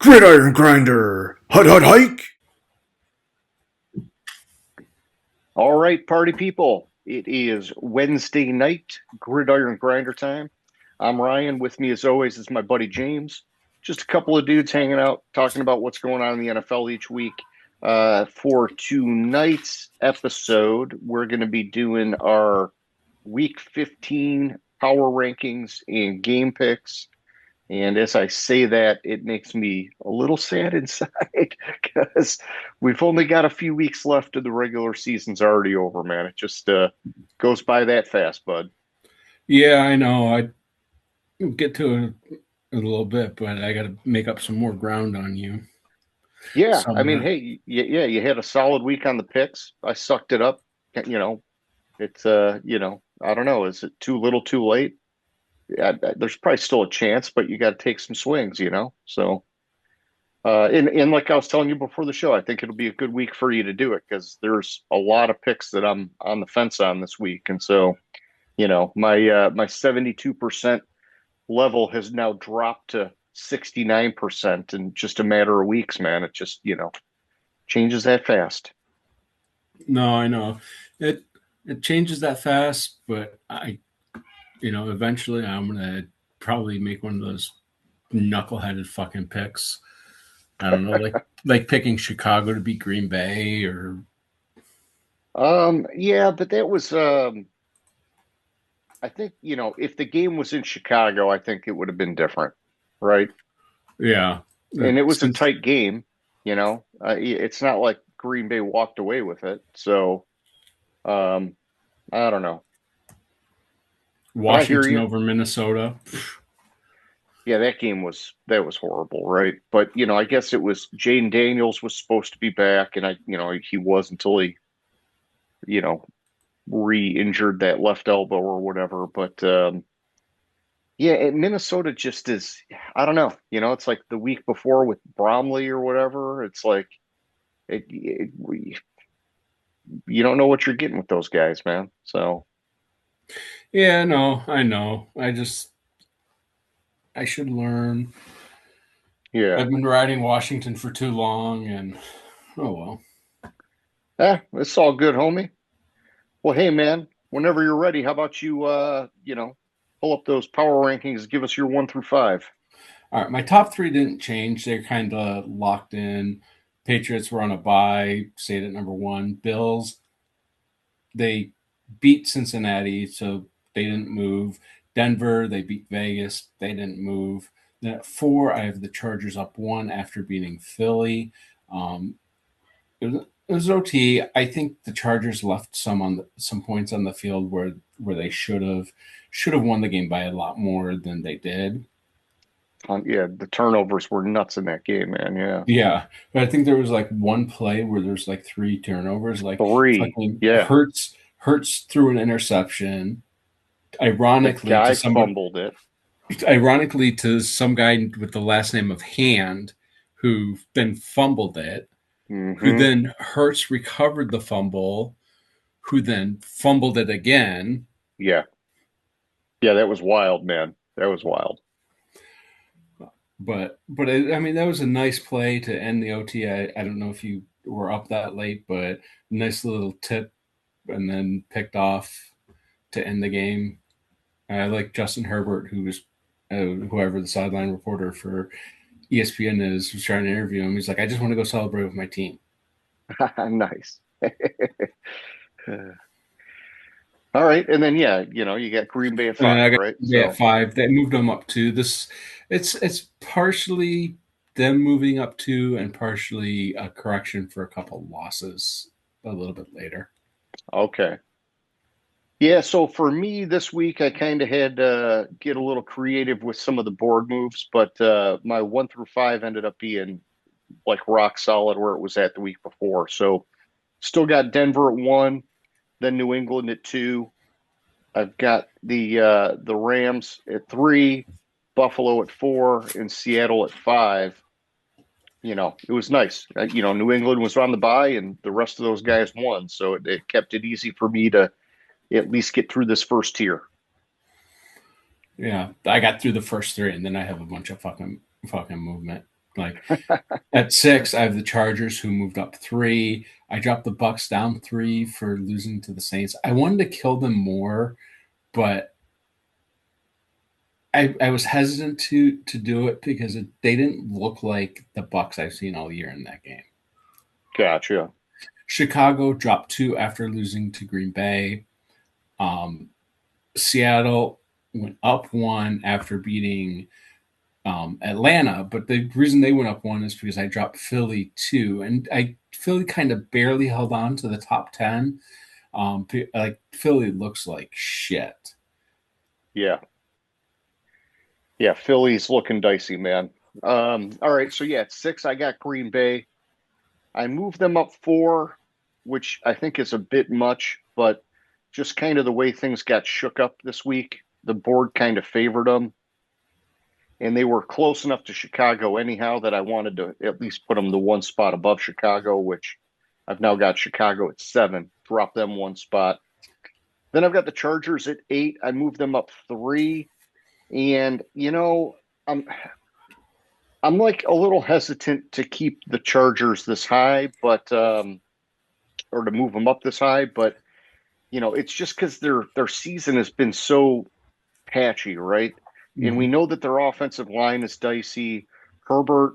Gridiron Grinder! Hut hut hike! All right, party people. It is Wednesday night, Gridiron Grinder time. I'm Ryan. With me, as always, is my buddy James. Just a couple of dudes hanging out, talking about what's going on in the NFL each week. For tonight's episode, we're going to be doing our Week 15 power rankings and game picks. And as I say that, it makes me a little sad inside because we've only got a few weeks left and the regular season's already over, man. It just goes by that fast, bud. Yeah, I know. I get to it in a little bit, but I got to make up some more ground on you Yeah, I mean, somewhere. hey, yeah, you had a solid week on the picks. I sucked it up. It's I don't know. Is it too little, too late? Yeah, there's probably still a chance, but you got to take some swings. So. And like I was telling you before the show, I think it'll be a good week for you to do it because there's a lot of picks that I'm on the fence on this week, and so my 72% level has now dropped to 69% in just a matter of weeks, man. It just changes that fast. No, I know. It changes that fast, but eventually I'm gonna probably make one of those knuckleheaded fucking picks. I don't know, like picking Chicago to beat Green Bay or Yeah, but that was I think if the game was in Chicago, I think it would have been different, right? yeah. And it was a Since tight game. It's not like Green Bay walked away with it. So, I don't know. But I hear Washington you. over Minnesota. Yeah, that was horrible, right? But I guess it was Jane Daniels was supposed to be back, and he was until he, you know, re-injured that left elbow or whatever. But yeah, Minnesota just is. I don't know. It's like the week before with Bromley or whatever. It's like you don't know what you're getting with those guys, man. So Yeah, no, I know. I should learn. yeah, I've been riding Washington for too long, and oh well. it's all good, homie. Well, hey, man, whenever you're ready, how about you, pull up those power rankings, give us your 1 through 5. All right, my top three didn't change. They're kind of locked in. Patriots were on a bye, stayed at number one. Bills, they beat Cincinnati, so they didn't move. Denver, they beat Vegas, they didn't move. Then at four, I have the Chargers up one after beating Philly. Um, it was OT. I think the Chargers left some points on the field where they should have won the game by a lot more than they did. Yeah, the turnovers were nuts in that game, man. Yeah, Yeah, but I think there was like one play where there's like three turnovers. Like 3. fucking Yeah, Hurts threw an interception. the Ironically, guy fumbled it. to some guy with the last name of Hand, who then fumbled it. Who Hmm. then Hurts recovered the fumble. Who then fumbled it again. Yeah, yeah, that was wild, man. That was wild. But I mean that was a nice play to end the OT. I don't know if you were up that late, but nice little tip and then picked off to end the game. I like Justin Herbert, who was whoever the sideline reporter for ESPN is, was trying to interview him. He's like, I just want to go celebrate with my team. Nice. All right, and then yeah, you got Green Bay at And then 5, I got right? yeah So, 5. They moved them up to this. It's partially them moving up to and partially a correction for a couple losses a little bit later. okay. Yeah, so for me this week, I kind of had to get a little creative with some of the board moves, but my 1 through 5 ended up being like rock solid where it was at the week before. So still got Denver at 1, then New England at 2. I've got the Rams at 3, Buffalo at 4, and Seattle at 5. It was nice. New England was on the bye, and the rest of those guys won, so it kept it easy for me to at least get through this first tier. Yeah, I got through the first three, and then I have a bunch of fucking movement. Like at 6, I have the Chargers who moved up 3. I dropped the Bucks down 3 for losing to the Saints. I wanted to kill them more, but I was hesitant to do it because they didn't look like the Bucks I've seen all year in that game. Gotcha. Chicago dropped 2 after losing to Green Bay. Seattle went up 1 after beating Atlanta, but the reason they went up 1 is because I dropped Philly 2, and Philly kind of barely held on to the top 10. Like Philly looks like shit. Yeah. Yeah, Philly's looking dicey, man. All right, so yeah, at 6, I got Green Bay. I moved them up 4, which I think is a bit much, but just kind of the way things got shook up this week, the board kind of favored them. And they were close enough to Chicago anyhow that I wanted to at least put them the 1 spot above Chicago, which I've now got Chicago at 7, drop them 1 spot. Then I've got the Chargers at 8. I moved them up 3. And, I'm like a little hesitant to keep the Chargers this high, but or to move them up this high, but it's just because their season has been so patchy, right? And we know that their offensive line is dicey. Herbert,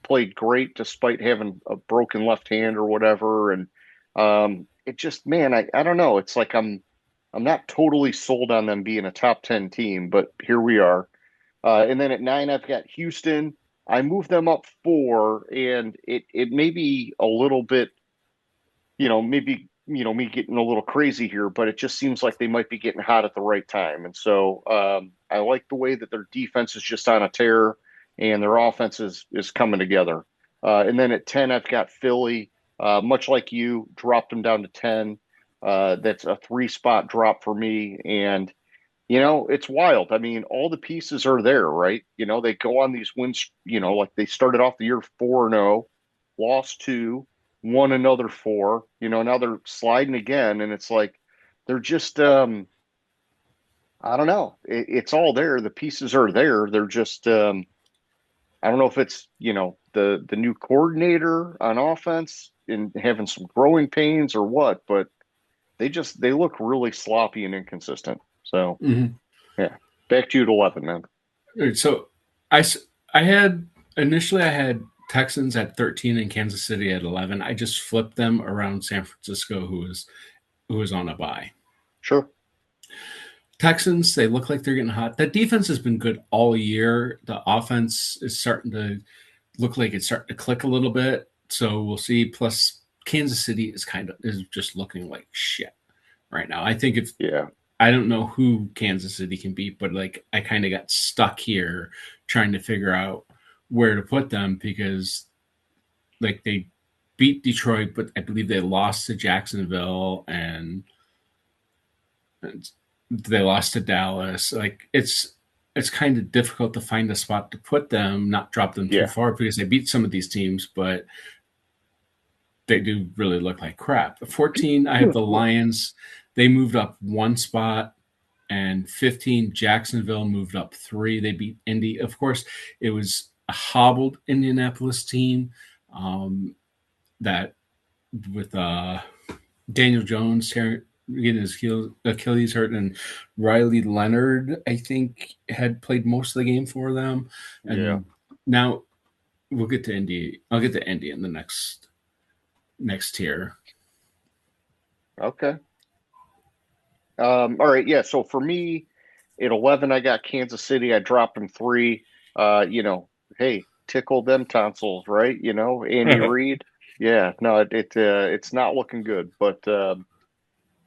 played great despite having a broken left hand or whatever. And it just, man, I don't know. It's like I'm not totally sold on them being a top 10 team, but here we are. And then at 9, I've got Houston. I moved them up 4, and it may be a little bit, maybe me getting a little crazy here, but it just seems like they might be getting hot at the right time. And so I like the way that their defense is just on a tear and their offense is coming together. And then at 10, I've got Philly. Much like you, dropped them down to 10. That's a 3-spot drop for me. And it's wild. I mean, all the pieces are there, right? They go on these wins, like they started off the year 4-0, lost 2, won another 4, now they're sliding again. And it's like, they're just, I don't know. It's all there. The pieces are there. They're just, I don't know if it's, the new coordinator on offense and having some growing pains or what, but they look really sloppy and inconsistent. So, yeah, back to you at 11, man. Right, so I had initially I had Texans at 13 and Kansas City at 11. I just flipped them around San Francisco, who was on a bye. Sure. Texans, they look like they're getting hot. That defense has been good all year. The offense is starting to look like it's starting to click a little bit. So we'll see. Plus, Kansas City is just looking like shit right now. I think I don't know who Kansas City can beat, but like I kind of got stuck here trying to figure out where to put them because like they beat Detroit, but I believe they lost to Jacksonville and they lost to Dallas. Like it's kind of difficult to find a spot to put them, not drop them too far because they beat some of these teams, but they do really look like crap. 14, I have the Lions. They moved up 1 spot. And 15, Jacksonville moved up 3. They beat Indy. Of course, it was a hobbled Indianapolis team that with Daniel Jones getting his Achilles hurt, and Riley Leonard, I think, had played most of the game for them. And now we'll get to Indy. I'll get to Indy in the next tier. Okay. All right. Yeah. So for me, at 11, I got Kansas City. I dropped them 3. Hey, tickle them tonsils, right? Andy Reid. Yeah. No, it's not looking good. But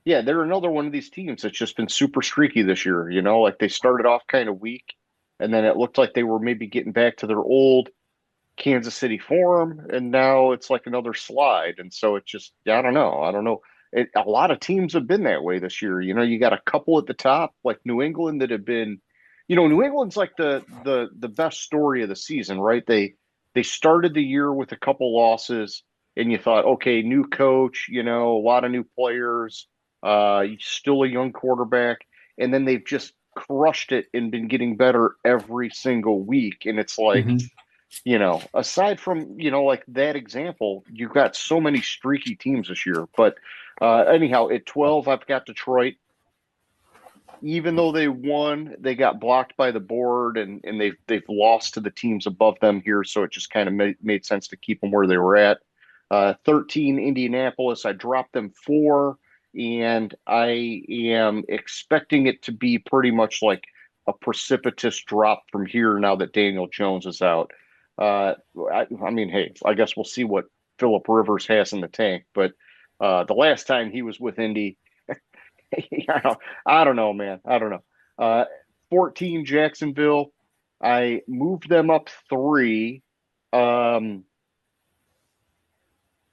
yeah, they're another one of these teams that's just been super streaky this year. Like they started off kind of weak, and then it looked like they were maybe getting back to their old Kansas City form, and now it's like another slide. And so it's just, I don't know. A lot of teams have been that way this year. You got a couple at the top, like New England, that have been, New England's like the best story of the season, right? They started the year with a couple losses, and you thought, okay, new coach, a lot of new players, still a young quarterback, and then they've just crushed it and been getting better every single week. And it's like, aside from, like that example, you've got so many streaky teams this year. But anyhow, at 12, I've got Detroit. Even though they won, they got blocked by the board, and they've lost to the teams above them here. So it just kind of made sense to keep them where they were at. 13, Indianapolis. I dropped them 4, and I am expecting it to be pretty much like a precipitous drop from here now that Daniel Jones is out. I mean, hey, I guess we'll see what Philip Rivers has in the tank. But the last time he was with Indy, I don't know, man. I don't know. 14, Jacksonville. I moved them up 3. Um,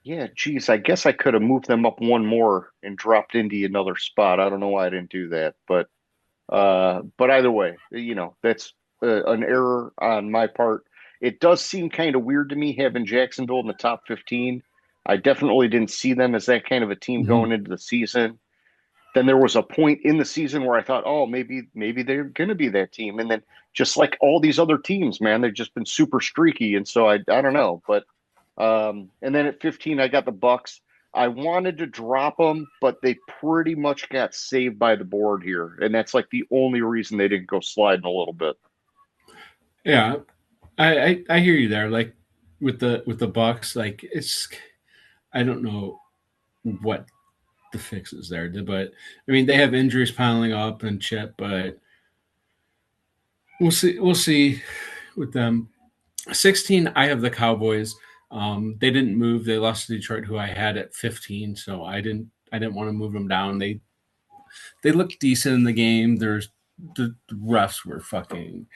yeah, geez, I guess I could have moved them up one more and dropped Indy another spot. I don't know why I didn't do that, but either way, that's an error on my part. It does seem kind of weird to me having Jacksonville in the top 15. I definitely didn't see them as that kind of a team Mhm. going into the season. Then there was a point in the season where I thought, oh, maybe they're going to be that team, and then just like all these other teams, man, they've just been super streaky, and so I don't know, but and then at 15, I got the Bucks. I wanted to drop them, but they pretty much got saved by the board here, and that's like the only reason they didn't go sliding a little bit. Yeah, I hear you there. Like with the Bucks, like it's I don't know what the fix is there, but I mean they have injuries piling up and shit, but we'll see with them. 16, I have the Cowboys. They didn't move. They lost to Detroit, who I had at 15, so I didn't want to move them down. They looked decent in the game. The refs were fucking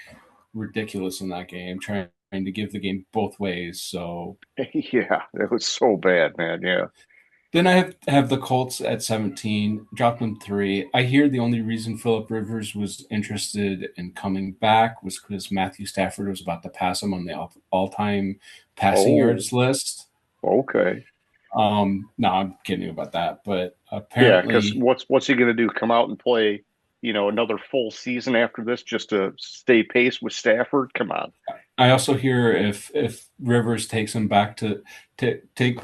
ridiculous in that game, trying to give the game both ways. So Yeah, it was so bad, man. Yeah. then I have the Colts at 17, dropped them 3. I hear the only reason Philip Rivers was interested in coming back was because Matthew Stafford was about to pass him on the all-time passing Oh, yards list. okay. No, I'm kidding about that, but Yeah, because apparently, what's he going to do? Come out and play, another full season after this just to stay pace with Stafford? Come on. I also hear if Rivers takes him back to take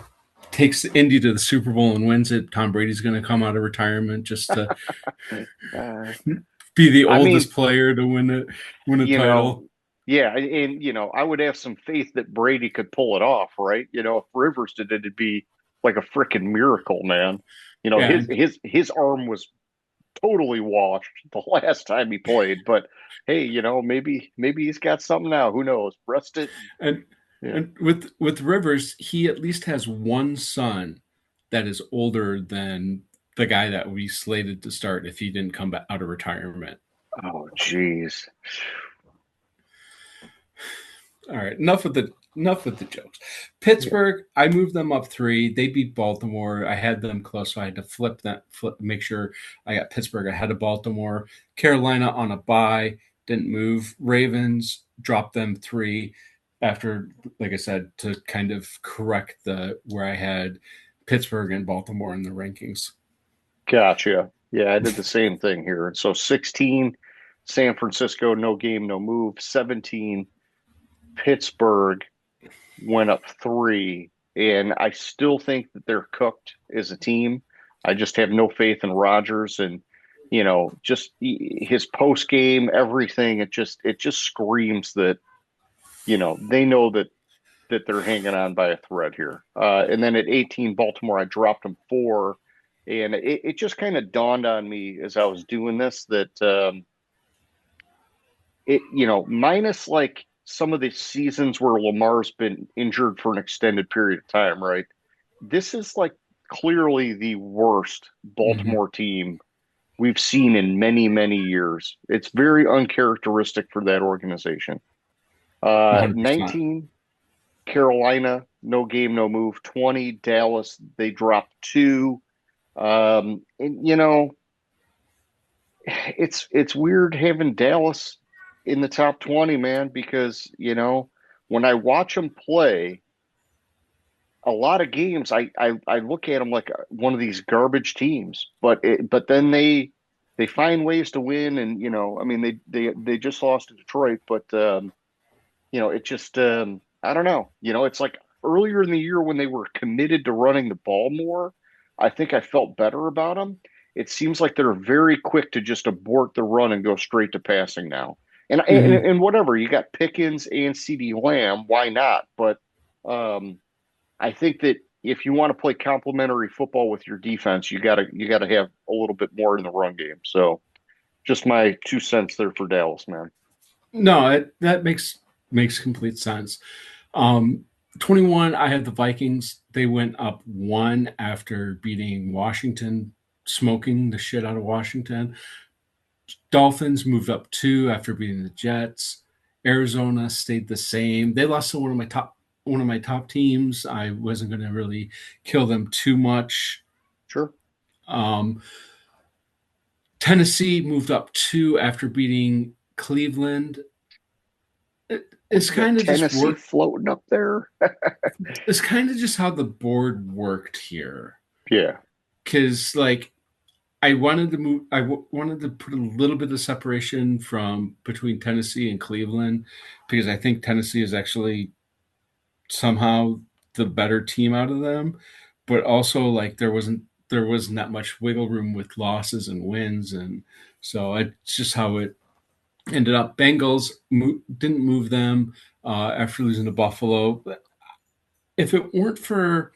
takes Indy to the Super Bowl and wins it, Tom Brady's going to come out of retirement just to Uh, be the I mean, oldest player to win a you know, title. yeah, and I would have some faith that Brady could pull it off, right? If Rivers did it, it'd be like a freaking miracle, man. Yeah, his arm was totally washed the last time he played, but hey, maybe he's got something now. Who knows? Rest it. and Yeah. and with Rivers, he at least has one son that is older than the guy that we slated to start if he didn't come back out of retirement. Oh, geez. All right, enough with the jokes. Yeah. Pittsburgh, I moved them up 3. They beat Baltimore. I had them close, so I had to make sure I got Pittsburgh ahead of Baltimore. Carolina on a bye, didn't move. Ravens dropped them 3 after, like I said, to kind of correct the where I had Pittsburgh and Baltimore in the rankings. Gotcha. Yeah, I did the same thing here. And so 16, San Francisco, no game, no move. 17, Pittsburgh went up 3. And I still think that they're cooked as a team. I just have no faith in Rodgers and, just his post game, everything. It just screams that, they know that they're hanging on by a thread here. And then at 18, Baltimore, I dropped them 4. And it just kind of dawned on me as I was doing this that minus like some of the seasons where Lamar's been injured for an extended period of time, right? This is like clearly the worst Mm-hmm. Baltimore team we've seen in many, many years. It's very uncharacteristic for that organization. 100%. 19, Carolina, no game, no move. 20, Dallas, they dropped 2. And it's weird having Dallas in the top 20, man, because when I watch them play a lot of games, I look at them like one of these garbage teams, but then they find ways to win, and I mean they just lost to Detroit, but it just I don't know. It's like earlier in the year when they were committed to running the ball more, I think I felt better about them. It seems like they're very quick to just abort the run and go straight to passing now. And whatever, you got Pickens and CD Lamb, why not? But um, I think that if you want to play complementary football with your defense, you gotta have a little bit more in the run game. So just my 2 cents there for Dallas, man. No, that makes complete sense. Um, 21, I had the Vikings. They went up one after beating Washington, smoking the shit out of Washington. Dolphins moved up two after beating the Jets. Arizona stayed the same. They lost to one of my top teams. I wasn't going to really kill them too much. Sure. Um, Tennessee moved up two after beating Cleveland. It's You got kind of just Tennessee worked. floating up there. It's kind of just how the board worked here. Yeah. Because like I wanted to move, wanted to put a little bit of separation from between Tennessee and Cleveland because I think Tennessee is actually somehow the better team out of them, but also like there wasn't that much wiggle room with losses and wins, and so it's just how it ended up. Bengals didn't move them after losing to Buffalo. But if it weren't for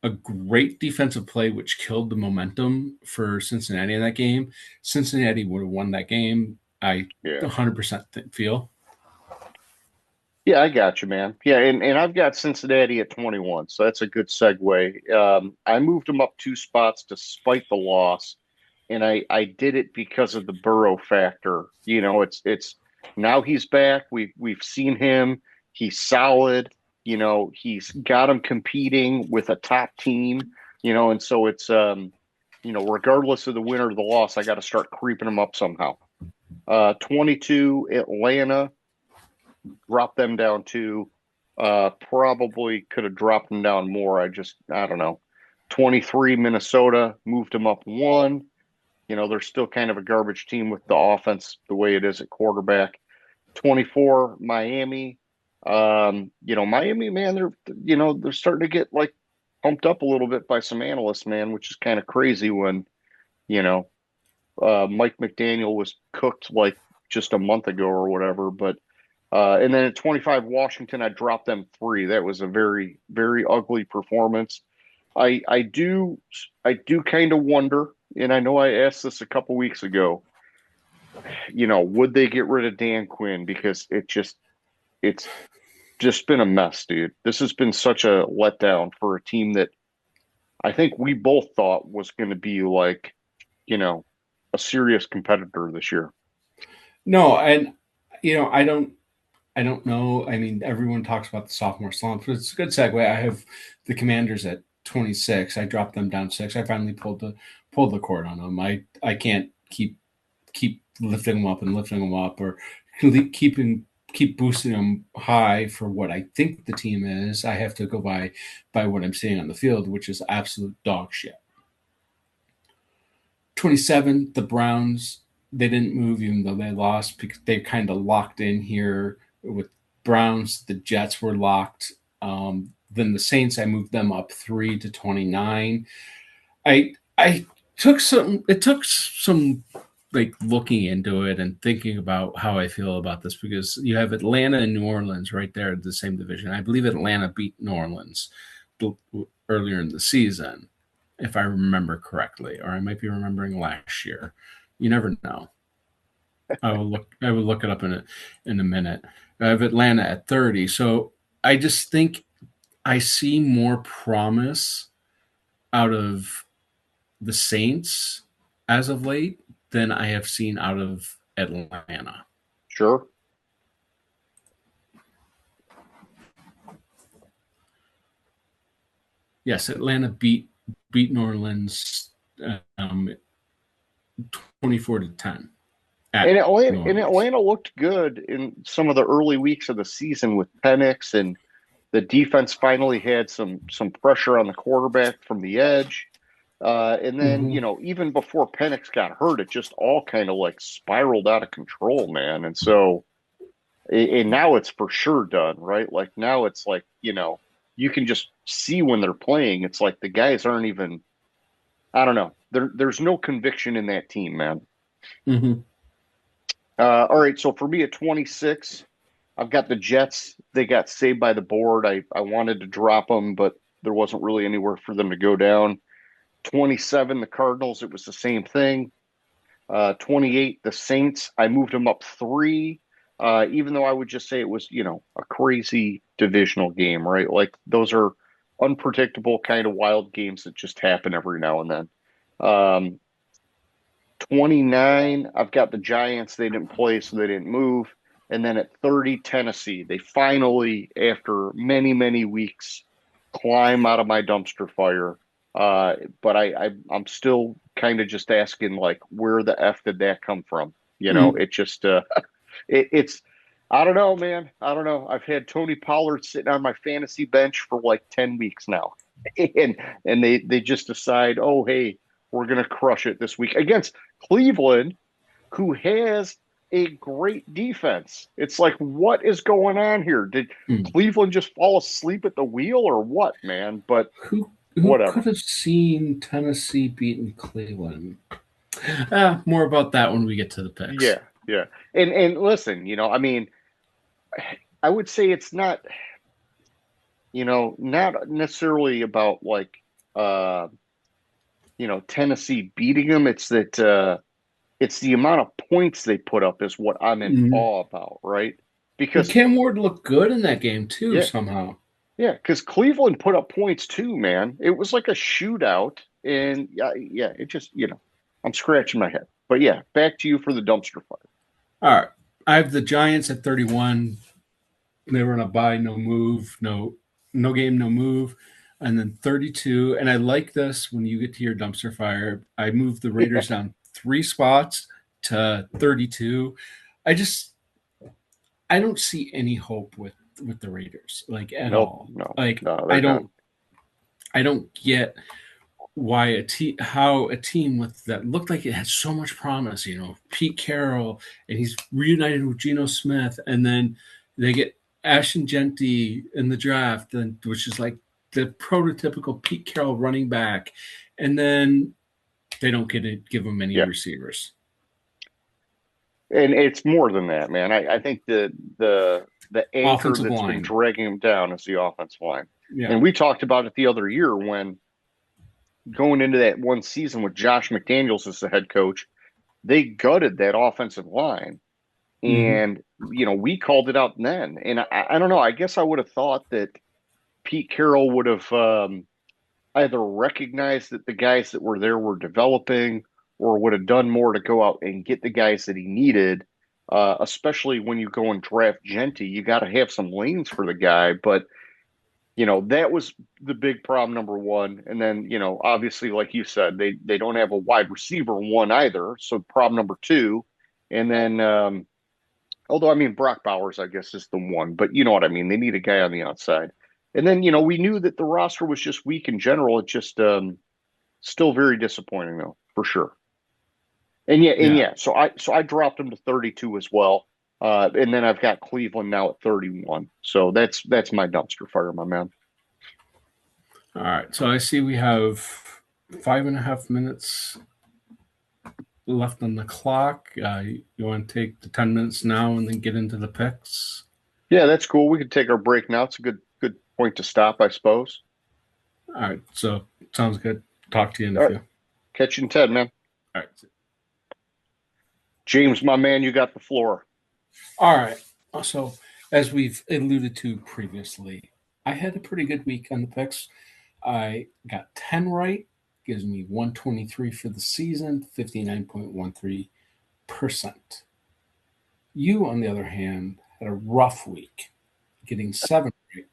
a great defensive play, which killed the momentum for Cincinnati in that game, Cincinnati would have won that game. I Yeah. 100% feel. Yeah, I got you, man. Yeah, and I've got Cincinnati at 21, so that's a good segue. I moved them up 2 spots despite the loss, and I did it because of the Burrow factor. It's now he's back. We've seen him. He's solid. He's got him competing with a top team. And so it's regardless of the win or the loss, I got to start creeping him up somehow. 22 Atlanta, drop them down to probably could have dropped them down more. I don't know. 23 Minnesota, moved them up one. They're still kind of a garbage team with the offense the way it is at quarterback. 24 Miami. Miami, man, they're starting to get like pumped up a little bit by some analysts, man, which is kind of crazy when, you know, Mike McDaniel was cooked like just a month ago or whatever. But and then at 25 Washington, I dropped them three. That was a very, very ugly performance. I do kind of wonder, and I know I asked this a couple weeks ago, would they get rid of Dan Quinn? Because it's just been a mess, dude. This has been such a letdown for a team that I think we both thought was going to be like, a serious competitor this year. No, and I don't know. I mean, everyone talks about the sophomore slump, but it's a good segue. I have the Commanders at 26. I dropped them down six. I finally pulled the cord on them. I can't keep lifting them up and lifting them up, or keep boosting them high for what I think the team is. I have to go by what I'm seeing on the field, which is absolute dog shit. 27, the Browns, they didn't move even though they lost because they kind of locked in here with Browns. The Jets were locked. Then the Saints, I moved them up 3 to 29. I took some. It took some like looking into it and thinking about how I feel about this because you have Atlanta and New Orleans right there in the same division. I believe Atlanta beat New Orleans earlier in the season, if I remember correctly, or I might be remembering last year. You never know. I will look it up in a minute. I have Atlanta at 30. So I just think I see more promise out of the Saints as of late than I have seen out of Atlanta. Sure. Yes, Atlanta beat New Orleans um, 24-10. And Atlanta looked good in some of the early weeks of the season with Penix, and the defense finally had some pressure on the quarterback from the edge. And then, Mm-hmm. even before Penix got hurt, it just all kind of like spiraled out of control, man. And so, And now it's for sure done, right? Like now it's like, you can just see when they're playing. It's like the guys aren't even, I don't know. There's no conviction in that team, man. Mm-hmm. All right, so for me at 26, I've got the Jets. They got saved by the board. I wanted to drop them, but there wasn't really anywhere for them to go down. 27, the Cardinals, it was the same thing. 28, the Saints, I moved them up three, even though I would just say it was, a crazy divisional game, right? Like those are unpredictable kind of wild games that just happen every now and then. 29, I've got the Giants. They didn't play, so they didn't move. And then at 30, Tennessee, they finally, after many, many weeks, climb out of my dumpster fire. But I'm still kind of just asking, like, where the F did that come from? It just, it's, I don't know, man. I don't know. I've had Tony Pollard sitting on my fantasy bench for like 10 weeks now. And they just decide, oh, hey, we're going to crush it this week against Cleveland, who has a great defense. It's like, what is going on here? Did Cleveland just fall asleep at the wheel or what, man? But Who whatever. could have seen Tennessee beating Cleveland? More about that when we get to the picks. Yeah. And listen, I mean, I would say it's not, not necessarily about like Tennessee beating them. It's that it's the amount of points they put up is what I'm in awe about, right? Because Cam Ward looked good in that game too, somehow. Yeah, because Cleveland put up points too, man. It was like a shootout, and yeah, it just I'm scratching my head. But yeah, back to you for the dumpster fire. All right, I have the Giants at 31. They were on a bye, no move, no game, no move. And then 32. And I like this when you get to your dumpster fire. I moved the Raiders down 3 spots to 32. I don't see any hope with the Raiders, like at all. No, like no, I don't get why how a team with that looked like it had so much promise, Pete Carroll, and he's reunited with Geno Smith, and then they get Ashton Genty in the draft, which is like the prototypical Pete Carroll running back, and then they don't give him any receivers. And it's more than that, man. I think the anchor offensive that's line been dragging him down is the offensive line. Yeah. And we talked about it the other year when going into that one season with Josh McDaniels as the head coach, they gutted that offensive line. And, we called it out then. And I don't know. I guess I would have thought that Pete Carroll would have either recognized that the guys that were there were developing or would have done more to go out and get the guys that he needed, especially when you go and draft Genty. You got to have some lanes for the guy. But, that was the big problem, number one. And then, obviously, like you said, they don't have a wide receiver one either. So problem number two. And then, although, I mean, Brock Bowers, I guess, is the one. But you know what I mean? They need a guy on the outside. And then, we knew that the roster was just weak in general. It just still very disappointing, though, for sure. And yeah. So I dropped them to 32 as well. And then I've got Cleveland now at 31. So that's my dumpster fire, my man. All right. So I see we have 5.5 minutes left on the clock. You want to take the 10 minutes now and then get into the picks? Yeah, that's cool. We could take our break now. It's a good point to stop, I suppose. All right. So sounds good. Talk to you in a few. Catch you in 10, man. All right. James, my man, you got the floor. All right. So as we've alluded to previously, I had a pretty good week on the picks. I got 10 right. Gives me 123 for the season, 59.13%. You, on the other hand, had a rough week, getting 7 right.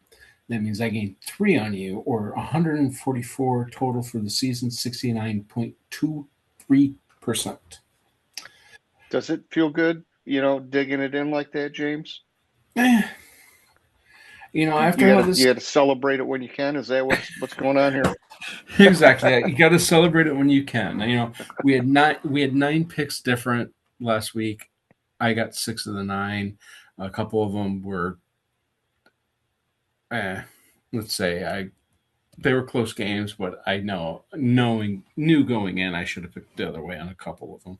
That means I gained 3 on you, or 144 total for the season, 69.23%. Does it feel good, digging it in like that, James? After you got to celebrate it when you can. Is that what's going on here? Exactly. You got to celebrate it when you can. We had 9 picks different last week. I got 6 of the 9. A couple of them were, let's say, they were close games, but I knew going in, I should have picked the other way on a couple of them.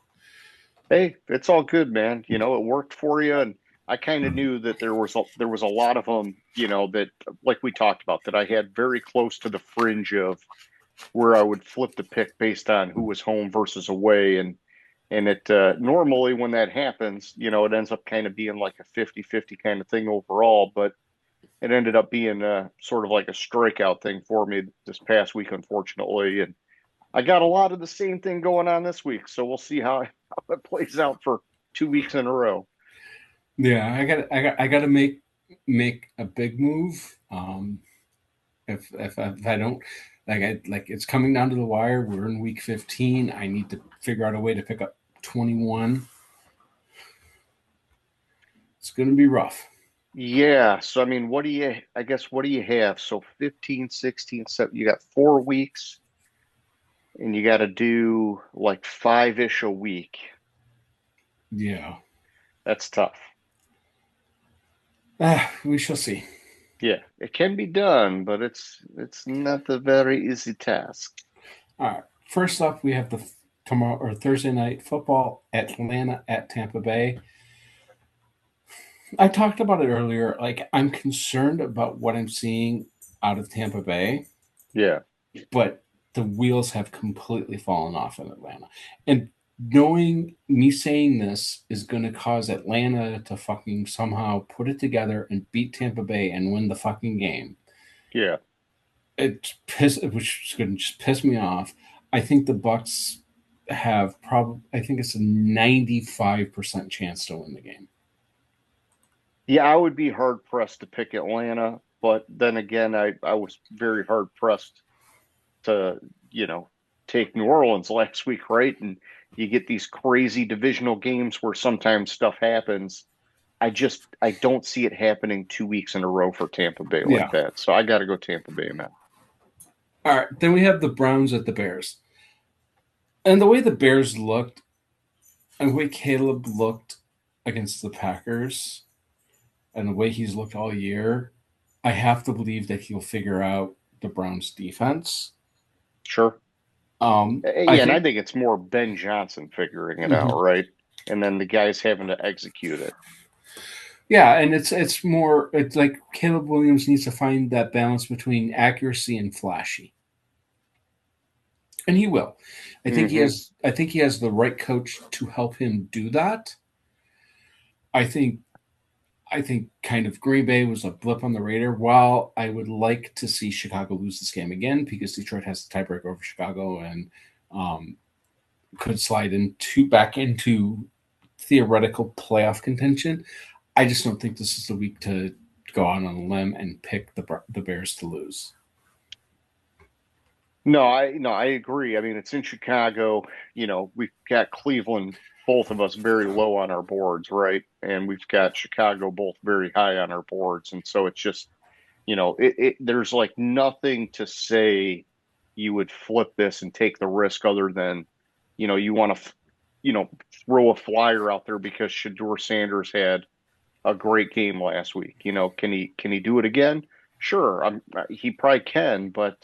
Hey, it's all good, man. It worked for you, and I kind of knew that there was a lot of them, that like we talked about, that I had very close to the fringe of where I would flip the pick based on who was home versus away, and it normally when that happens, it ends up kind of being like a 50-50 kind of thing overall, but it ended up being sort of like a strikeout thing for me this past week, unfortunately, and I got a lot of the same thing going on this week, so we'll see how it plays out for 2 weeks in a row. Yeah, I got to make a big move. If I don't like it's coming down to the wire. We're in week 15. I need to figure out a way to pick up 21. It's going to be rough. Yeah, so I mean, what do you have? So 15, 16, 17, you got 4 weeks, and you got to do like five-ish a week. Yeah, That's tough. we shall see. Yeah, it can be done, but it's not a very easy task. All right. First up, we have the tomorrow or Thursday night football, Atlanta at Tampa Bay. I talked about it earlier. Like, I'm concerned about what I'm seeing out of Tampa Bay, Yeah. but the wheels have completely fallen off in Atlanta. And knowing me saying this is going to cause Atlanta to fucking somehow put it together and beat Tampa Bay and win the fucking game. Yeah. Which is going to just piss me off. I think the Bucks have I think it's a 95% chance to win the game. Yeah, I would be hard pressed to pick Atlanta, but then again, I was very hard pressed to, take New Orleans last week, right? And you get these crazy divisional games where sometimes stuff happens. I don't see it happening 2 weeks in a row for Tampa Bay like Yeah. that. So I got to go Tampa Bay, man. All right. Then we have the Browns at the Bears. And the way the Bears looked and the way Caleb looked against the Packers and the way he's looked all year, I have to believe that he'll figure out the Browns defense. Sure. And I think it's more Ben Johnson figuring it out, right? And then the guys having to execute it. Yeah, and it's like Caleb Williams needs to find that balance between accuracy and flashy. And he will. I think he has the right coach to help him do that. I think kind of Green Bay was a blip on the radar. While I would like to see Chicago lose this game again because Detroit has the tiebreaker over Chicago and could slide back into theoretical playoff contention, I just don't think this is the week to go out on a limb and pick the Bears to lose. No, I agree. I mean, it's in Chicago. We've got Cleveland, both of us very low on our boards, right? And we've got Chicago both very high on our boards. And so it's just, there's like nothing to say you would flip this and take the risk other than, you want to, throw a flyer out there because Shedeur Sanders had a great game last week. Can he do it again? Sure. He probably can, but,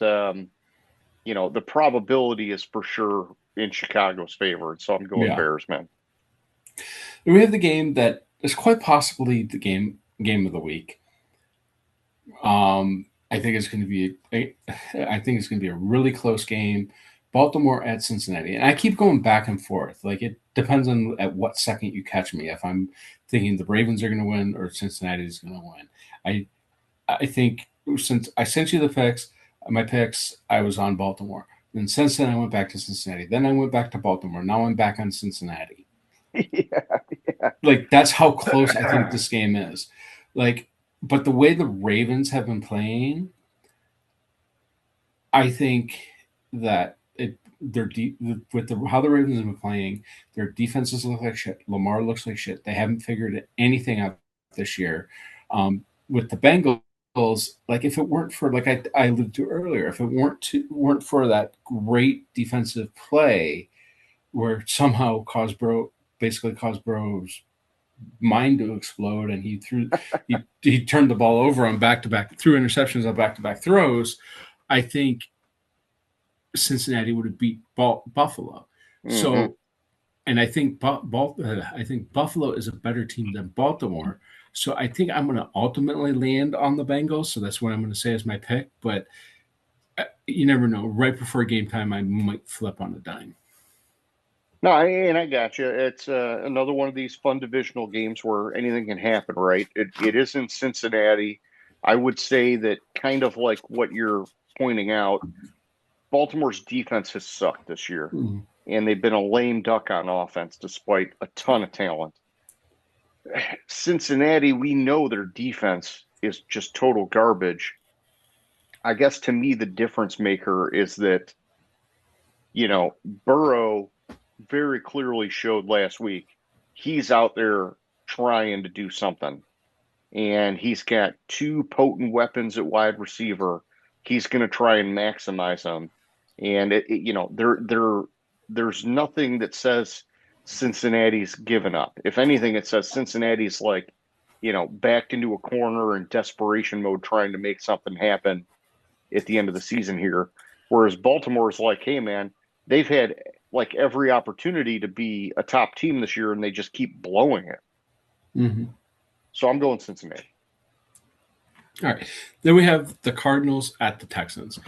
the probability is for sure in Chicago's favor. So I'm going Bears, man. And we have the game that is quite possibly the game of the week. I think it's going to be a really close game. Baltimore at Cincinnati. And I keep going back and forth. Like, it depends on at what second you catch me. If I'm thinking the Ravens are going to win or Cincinnati is going to win. I think since I sent you my picks, I was on Baltimore. Then since then, I went back to Cincinnati. Then I went back to Baltimore. Now I'm back on Cincinnati. Yeah. Like, that's how close I think this game is. Like, but the way the Ravens have been playing, I think that how the Ravens have been playing, their defenses look like shit. Lamar looks like shit. They haven't figured anything out this year. With the Bengals, like, if it weren't for, like I alluded to earlier, if it weren't for that great defensive play where somehow caused Burrow's mind to explode, and he turned the ball over on back-to-back, threw interceptions on back-to-back throws, I think Cincinnati would have beat Buffalo. So, and I think Buffalo is a better team than Baltimore. So I think I'm going to ultimately land on the Bengals. So that's what I'm going to say as my pick. But you never know. Right before game time, I might flip on a dime. No, I got you. It's another one of these fun divisional games where anything can happen, right? It is in Cincinnati. I would say that kind of like what you're pointing out, Baltimore's defense has sucked this year, and they've been a lame duck on offense despite a ton of talent. Cincinnati, we know their defense is just total garbage. I guess to me, the difference maker is that, Burrow very clearly showed last week he's out there trying to do something. And he's got two potent weapons at wide receiver. He's going to try and maximize them. And there's nothing that says Cincinnati's given up. If anything, it says Cincinnati's like, backed into a corner in desperation mode, trying to make something happen at the end of the season here. Whereas Baltimore's like, hey man, they've had like every opportunity to be a top team this year, and they just keep blowing it. Mm-hmm. So I'm going Cincinnati. All right. Then we have the Cardinals at the Texans.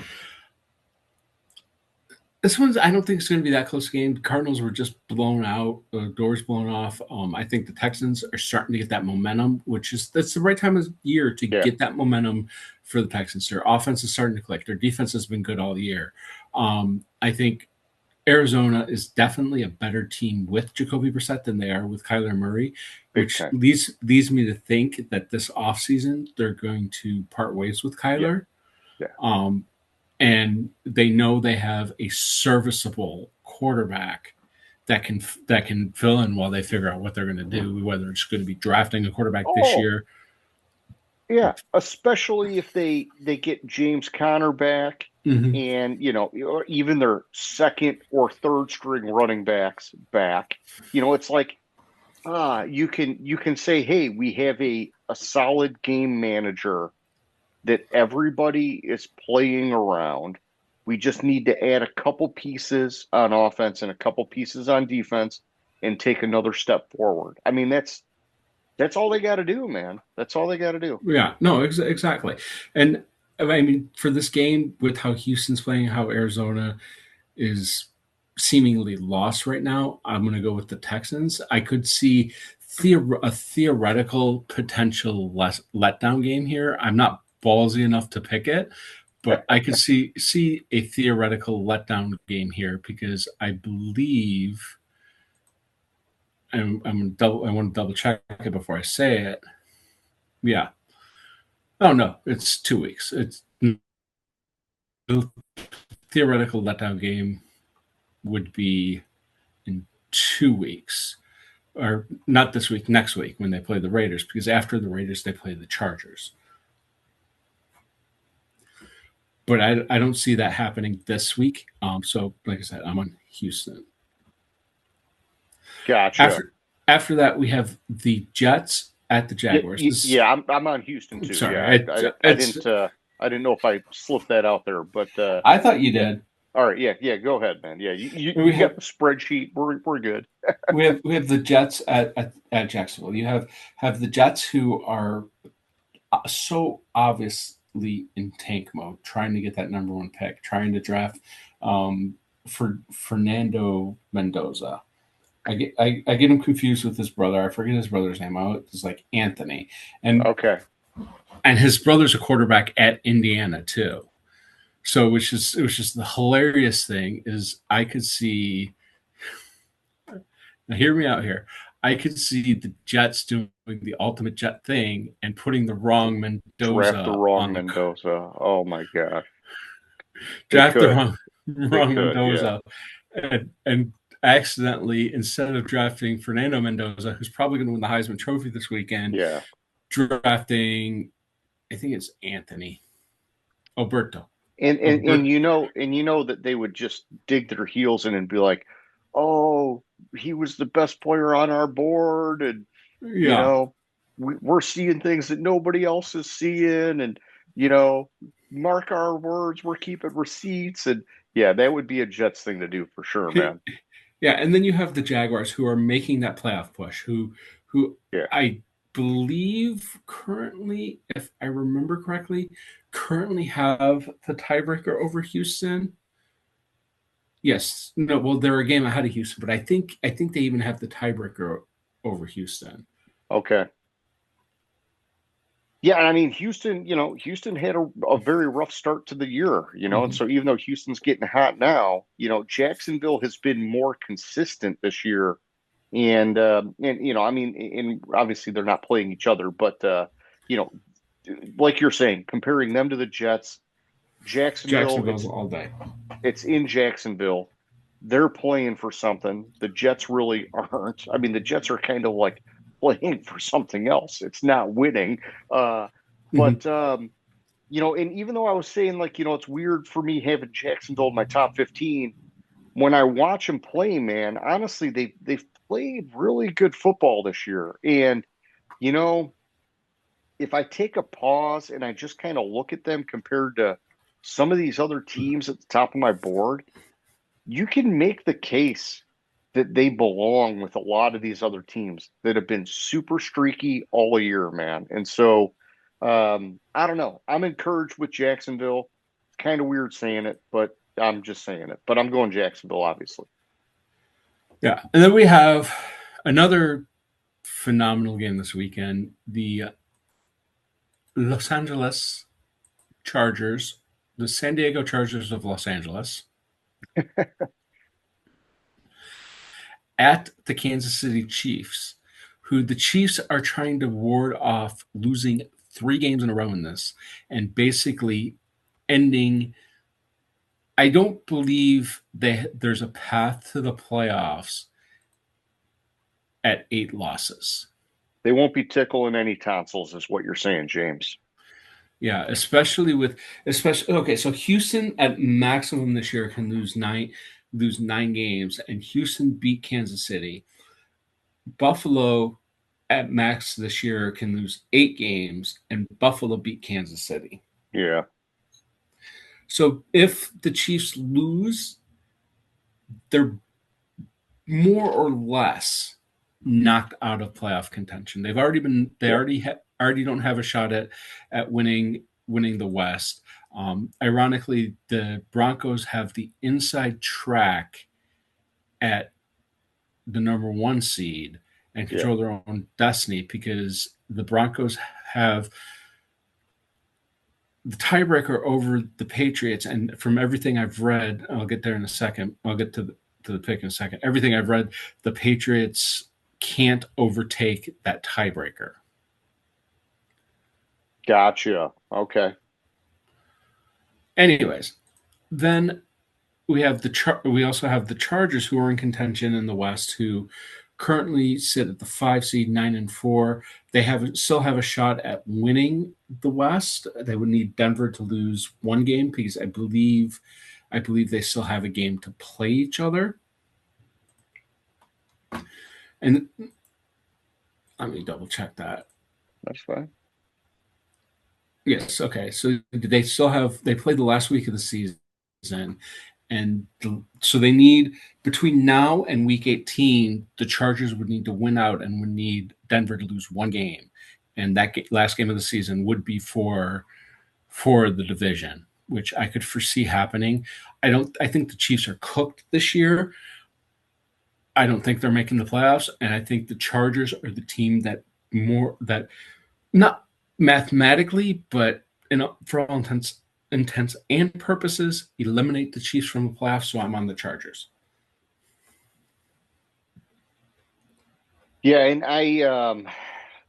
This one's, I don't think it's going to be that close game. The Cardinals were just blown out, doors blown off. I think the Texans are starting to get that momentum, that's the right time of year to get that momentum for the Texans. Their offense is starting to click. Their defense has been good all year. I think Arizona is definitely a better team with Jacoby Brissett than they are with Kyler Murray, which leads me to think that this offseason they're going to part ways with Kyler. Yeah. And they know they have a serviceable quarterback that can fill in while they figure out what they're going to do, whether it's going to be drafting a quarterback this year. Yeah, especially if they get James Conner back, and even their second or third string running backs back. It's like you can say, hey, we have a solid game manager that everybody is playing around. We just need to add a couple pieces on offense and a couple pieces on defense and take another step forward. I mean, that's all they got to do, man. That's all they got to do. Yeah, no, exactly. And I mean, for this game, with how Houston's playing, how Arizona is seemingly lost right now, I'm going to go with the Texans. I could see a theoretical potential letdown game here. I'm not ballsy enough to pick it, but I could see a theoretical letdown game here because I believe I want to double check it before I say it. Yeah. Oh no, it's 2 weeks. It's the theoretical letdown game would be in 2 weeks, or not this week, next week when they play the Raiders, because after the Raiders they play the Chargers. But I don't see that happening this week. So like I said, I'm on Houston. Gotcha. After that, we have the Jets at the Jaguars. I'm on Houston too. Sorry, I didn't know if I slipped that out there, but I thought you did. All right, yeah, go ahead, man. Yeah, you got the spreadsheet. We're good. we have the Jets at Jacksonville. You have the Jets who are so obviously in tank mode, trying to get that number one pick, trying to draft for Fernando Mendoza. I get him confused with his brother. I forget his brother's name. It's like Anthony, and his brother's a quarterback at Indiana too. So it was just the hilarious thing is I could see. Now hear me out here. I could see the Jets doing the ultimate Jet thing and putting the wrong Mendoza. Draft the wrong Mendoza. Oh my god. Draft the wrong Mendoza, and accidentally, instead of drafting Fernando Mendoza, who's probably going to win the Heisman Trophy this weekend, drafting, I think it's Anthony Alberto. And you know that they would just dig their heels in and be like, oh, he was the best player on our board, and You Yeah. know, we're seeing things that nobody else is seeing, and you know, mark our words, we're keeping receipts, and yeah, that would be a Jets thing to do for sure, man. Yeah, and then you have the Jaguars who are making that playoff push, who Yeah. I believe currently, if I remember correctly, currently have the tiebreaker over Houston. Yes. No, well, they're a game ahead of Houston, but I think they even have the tiebreaker over Houston. Okay. Yeah, and I mean Houston, Houston had a very rough start to the year, and Mhm. so even though Houston's getting hot now, Jacksonville has been more consistent this year. And I mean, and obviously they're not playing each other, but you know, like you're saying, comparing them to the Jets, Jacksonville, Jacksonville's all day. it's in Jacksonville. They're playing for something. The Jets really aren't. I mean, the Jets are kind of like playing for something else. It's not winning. Uh, Mhm. but and even though I was saying like, it's weird for me having Jacksonville in my top 15, when I watch them play, man, honestly, they've played really good football this year. And, you know, if I take a pause and I just kind of look at them compared to some of these other teams at the top of my board, you can make the case that they belong with a lot of these other teams that have been super streaky all year, man. And so I don't know. I'm encouraged with Jacksonville. It's kind of weird saying it, but I'm just saying it. But I'm going Jacksonville, obviously. Yeah, and then we have another phenomenal game this weekend. The Los Angeles Chargers, the San Diego Chargers of Los Angeles, at the Kansas City Chiefs, who the Chiefs are trying to ward off losing 3 games in a row in this and basically ending. I don't believe there's a path to the playoffs at 8 losses. They won't be tickling any tonsils, is what you're saying, James. Yeah, especially okay. So Houston at maximum this year can lose nine games, and Houston beat Kansas City. Buffalo at max this year can lose 8 games, and Buffalo beat Kansas City. Yeah. So if the Chiefs lose, they're more or less knocked out of playoff contention. They've already been they Yeah. already don't have a shot at winning the West. Ironically, the Broncos have the inside track at the number 1 seed and Yeah. control their own destiny because the Broncos have the tiebreaker over the Patriots. And from everything I've read, I'll get there in a second. I'll get to the pick in a second. Everything I've read, the Patriots can't overtake that tiebreaker. Gotcha. Okay. Anyways, then we also have the Chargers who are in contention in the West who currently sit at the 5 seed 9-4. They still have a shot at winning the West. They would need Denver to lose 1 game because I believe they still have a game to play each other. And let me double check that. That's fine. Yes, okay. So they played the last week of the season, and so they need between now and week 18, the Chargers would need to win out and would need Denver to lose 1 game, and that last game of the season would be for the division, which I could foresee happening. I think the Chiefs are cooked this year. I don't think they're making the playoffs, and I think the Chargers are the team that not mathematically, but for all intents and purposes, eliminate the Chiefs from the playoffs. So I'm on the Chargers. Yeah, and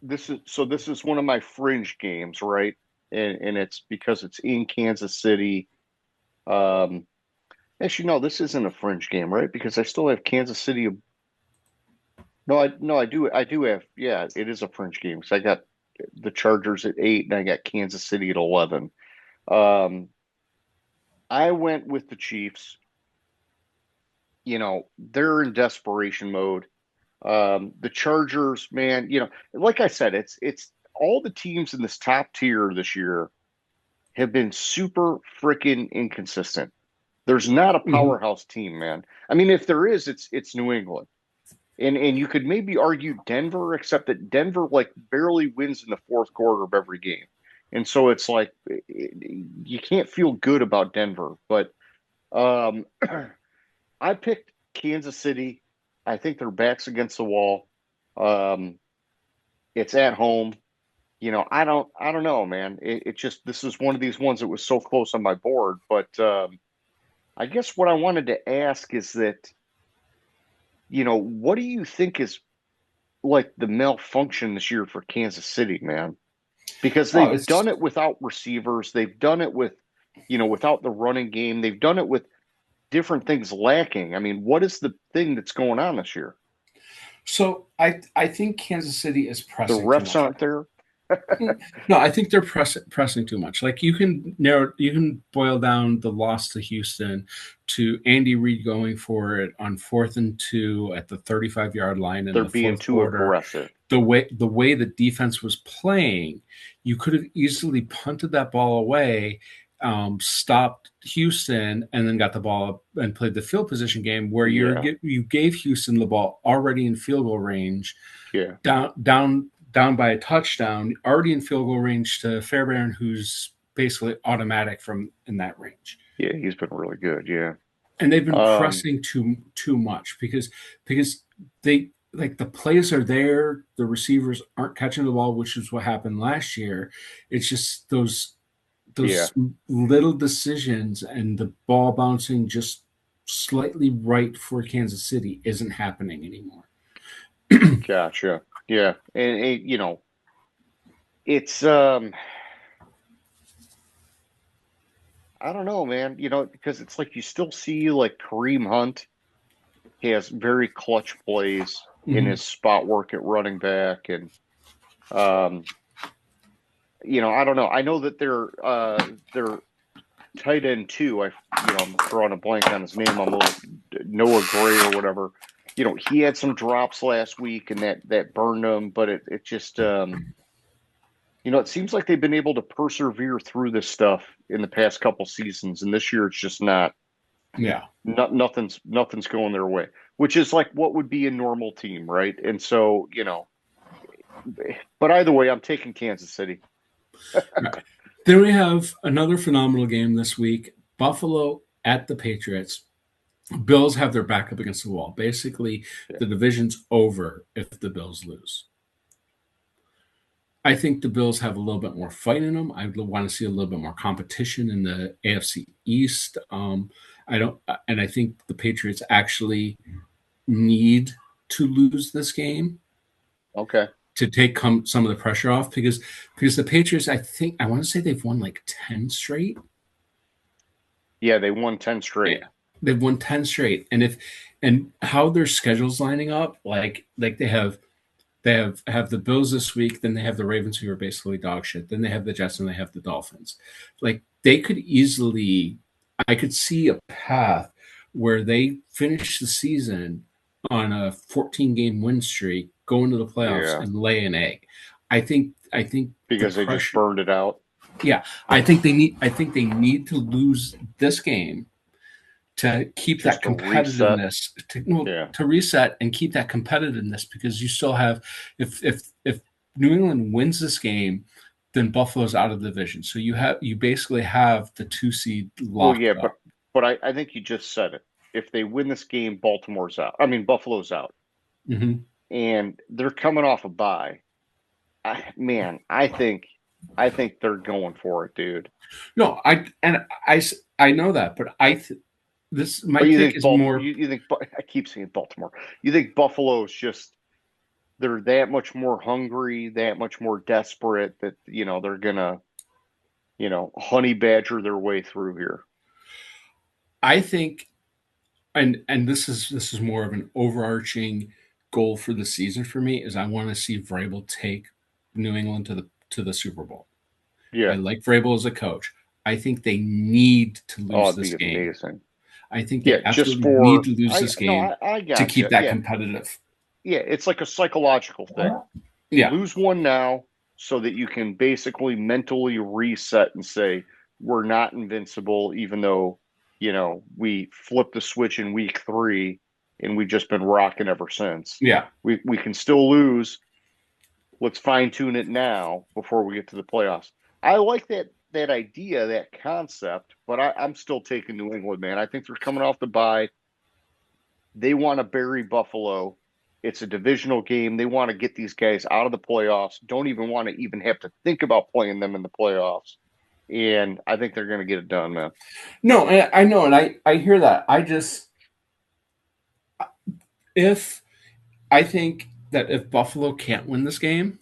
this is one of my fringe games, right? And it's because it's in Kansas City. Um Actually, no, this isn't a fringe game, right? Because I still have Kansas City. No, I do have, yeah, it is a fringe game because I got the Chargers at 8 and I got Kansas City at 11. Um I went with the Chiefs. They're in desperation mode. The Chargers, man, like I said, it's all the teams in this top tier this year have been super freaking inconsistent. There's not a Mhm. powerhouse team, man. I mean, if there is, it's New England. And you could maybe argue Denver, except that Denver like barely wins in the fourth quarter of every game. And so it's like you can't feel good about Denver. But um, I picked Kansas City. I think their backs against the wall. Um, it's at home. I don't know, man. It just this is one of these ones that was so close on my board. But I guess what I wanted to ask is that, what do you think is like the malfunction this year for Kansas City, man? Because Oh, they've it's done it without receivers, they've done it with, without the running game, they've done it with different things lacking. I mean, what is the thing that's going on this year? so I think Kansas City is The pressing too refs much. aren't there. No, I think they're pressing too much. Like you can boil down the loss to Houston to Andy Reid going for it on 4th and 2 at the 35-yard line in They're the being fourth too quarter. aggressive. The way the defense was playing, you could have easily punted that ball away, stopped Houston, and then got the ball up and played the field position game where Yeah, you gave Houston the ball already in field goal range, yeah, down by a touchdown, already in field goal range to Fairbairn, who's basically automatic from in that range. yeah. He's been really good. Yeah. And they've been Um, pressing too much because they like the plays are there, the receivers aren't catching the ball, which is what happened last year. It's just yeah. those little decisions and the ball bouncing just slightly right for Kansas City isn't happening anymore. Gotcha. Yeah. And it's I don't know, man. Because it's like you still see like Kareem Hunt. He has very clutch plays in Mhm. his spot work at running back, and um, I don't know. I know that they're tight end too. I'm drawing a blank on his name. I'm a little Noah Gray or whatever. He had some drops last week, and that burned him. But it just it seems like they've been able to persevere through this stuff in the past couple seasons, and this year it's just Yeah. nothing's going their way, which is like what would be a normal team, right? And so, but either way, I'm taking Kansas City. Right. Then we have another phenomenal game this week. Buffalo at the Patriots. Bills have their back up against the wall. Basically, Yeah. the division's over if the Bills lose. I think the Bills have a little bit more fight in them. I want to see a little bit more competition in the AFC East. I don't, and I think the Patriots actually need to lose this game Okay. to take some of the pressure off because the Patriots, I want to say they've won like 10 straight. Yeah, they won 10 Yeah, straight. they've won 10 straight, and how their schedules lining up, like they have the Bills this week, then they have the Ravens who are basically dog shit, then they have the Jets and they have the Dolphins. Like they could easily, I could see a path where they finish the season on a 14 game win streak, go into the playoffs Yeah, and lay an egg. I think the because they just pressure. burned it out. Yeah, I think they need to lose this game to keep that Just to reset. competitiveness to well, Yeah. to reset and keep that competitiveness because you still have if New England wins this game, then Buffalo's out of the division. So you basically have the 2 seed Well, locked yeah, up. but I think you just said it. If they win this game, Baltimore's out. I mean, Buffalo's out, Hmm. and they're coming off a bye. Man, I think they're going for it, dude. No, I know that, but this my But you take think is more. you think I keep saying Baltimore. You think Buffalo's just they're that much more hungry, that much more desperate that they're gonna honey badger their way through here. I think, and this is more of an overarching goal for the season for me is I want to see Vrabel take New England to the Super Bowl. I Yeah. like Vrabel as a coach. I think they need to Oh, lose it'd this be game. amazing. I think Yeah, they just absolutely need for to lose I this no, game I to got keep you. that Yeah, competitive. it's like a psychological thing. Yeah. Lose one now so that you can basically mentally reset and say, we're not invincible, even though, we flipped the switch in week 3 and we've just been rocking ever since. Yeah. We can still lose. Let's fine tune it now before we get to the playoffs. I like that idea, that concept, but I'm still taking New England, man. I think they're coming off the bye. They want to bury Buffalo. It's a divisional game. They want to get these guys out of the playoffs. Don't even want to even have to think about playing them in the playoffs. And I think they're going to get it done, man. No, I know, and I hear that. If I think that if Buffalo can't win this game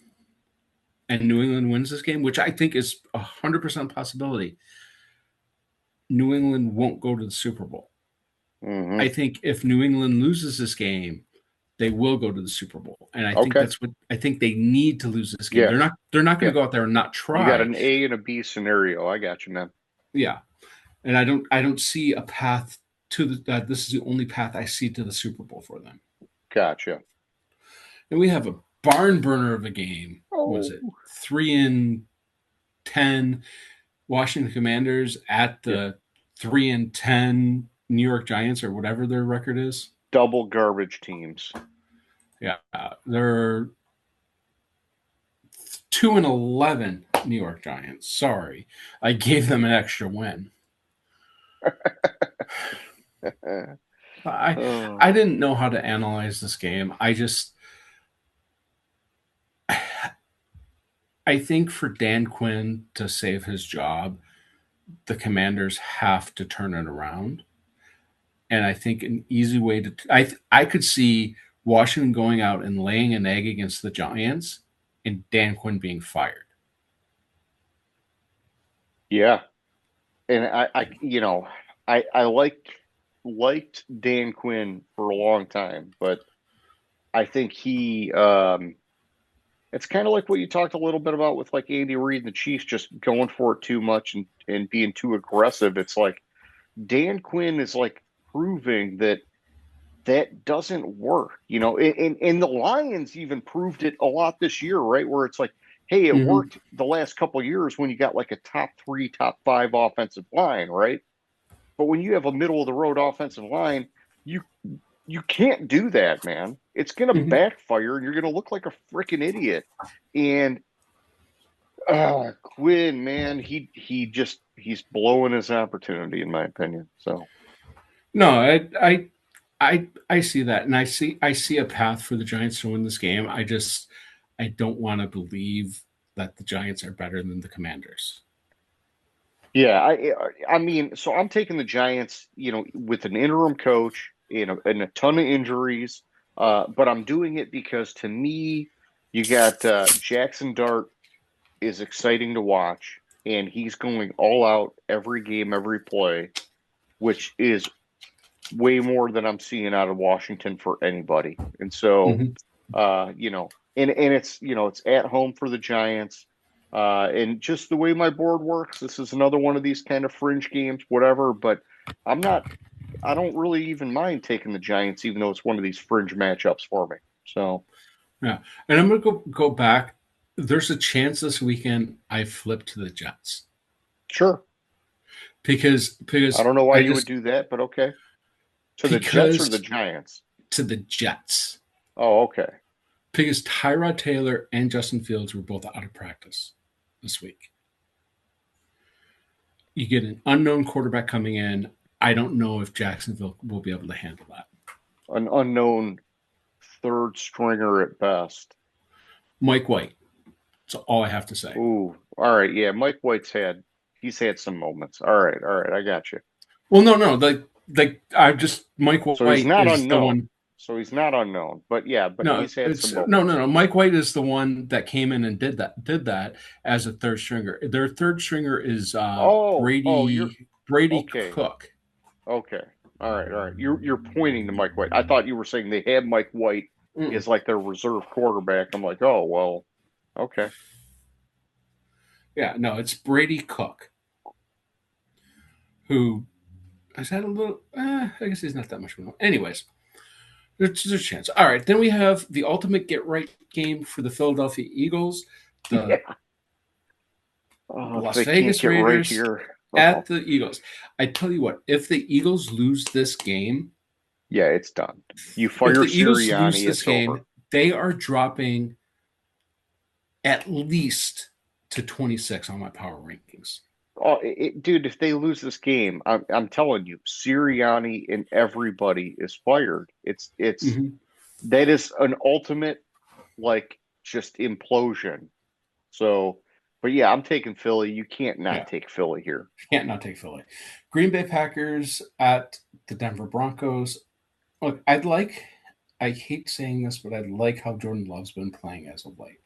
and New England wins this game, which I think is 100% possibility, New England won't go to the Super Bowl. Mm-hmm. I think if New England loses this game, they will go to the Super Bowl, and I think that's what I think they need to lose this game. Yeah. They're not going to go out there and not try. You got an A and a B scenario. I got you, man. Yeah, and I don't see a path to the. This is the only path I see to the Super Bowl for them. Gotcha. And we have a barn burner of a game. Was it 3-10 Washington Commanders at the 3-10 New York Giants or whatever their record is? Double garbage teams. Yeah, they're 2-11 New York Giants. Sorry, I gave them an extra win. I didn't know how to analyze this game. I think for Dan Quinn to save his job, the Commanders have to turn it around. And I think an easy way to I could see Washington going out and laying an egg against the Giants and Dan Quinn being fired. Yeah. And I liked Dan Quinn for a long time, but I think he it's kind of like what you talked a little bit about with like Andy Reid and the Chiefs just going for it too much and being too aggressive. It's like Dan Quinn is like proving that doesn't work, and the Lions even proved it a lot this year, right? Where it's like, hey, it worked the last couple of years when you got like a top 3, top 5 offensive line, right? But when you have a middle of the road offensive line, you can't do that, man. It's going to backfire and you're going to look like a freaking idiot. And Quinn, man, he's blowing his opportunity in my opinion. So no, I see that, and I see a path for the Giants to win this game. I don't want to believe that the Giants are better than the Commanders. Yeah, I mean, so I'm taking the Giants, with an interim coach, and a ton of injuries, but I'm doing it because to me, you got Jackson Dart is exciting to watch, and he's going all out every game, every play, which is way more than I'm seeing out of Washington for anybody. And so, and it's at home for the Giants. And just the way my board works, this is another one of these kind of fringe games, whatever. But I don't really even mind taking the Giants, even though it's one of these fringe matchups for me. So, yeah. And I'm going to go back. There's a chance this weekend I flip to the Jets. Sure. Because I don't know why you would do that, but okay. To the Jets or the Giants? To the Jets. Oh, okay. Because Tyrod Taylor and Justin Fields were both out of practice this week. You get an unknown quarterback coming in. I don't know if Jacksonville will be able to handle that. An unknown third stringer at best. Mike White. That's all I have to say. Ooh, all right. Yeah, Mike White's had some moments. All right. I got you. Well, no. Mike White. So he's not is unknown. The one. So he's not unknown, but yeah, he's had some moments. No. Mike White is the one that came in and did that as a third stringer. Their third stringer is Brady Cook. Okay. All right. You're pointing to Mike White. I thought you were saying they had Mike White as like their reserve quarterback. I'm like, oh well, okay. Yeah, no, it's Brady Cook, who has had a little. I guess he's not that much. Anyways, There's a chance. All right, then we have the ultimate get right game for the Philadelphia Eagles, the Yeah. Oh, if Las they can't Vegas get right Raiders here. at Oh, the Eagles. I tell you what, if the Eagles lose this game, yeah, it's done. You if fire the Eagles lose Sirianni, this it's over. game, they are dropping at least to 26 on my power rankings. Oh, dude, if they lose this game, I'm telling you, Sirianni and everybody is fired. It's Mm-hmm. that is an ultimate like just implosion. So, but yeah, I'm taking Philly. You can't not Yeah, take Philly here. can't not take Philly. Green Bay Packers at the Denver Broncos. Look, I hate saying this, but I like how Jordan Love's been playing as of late.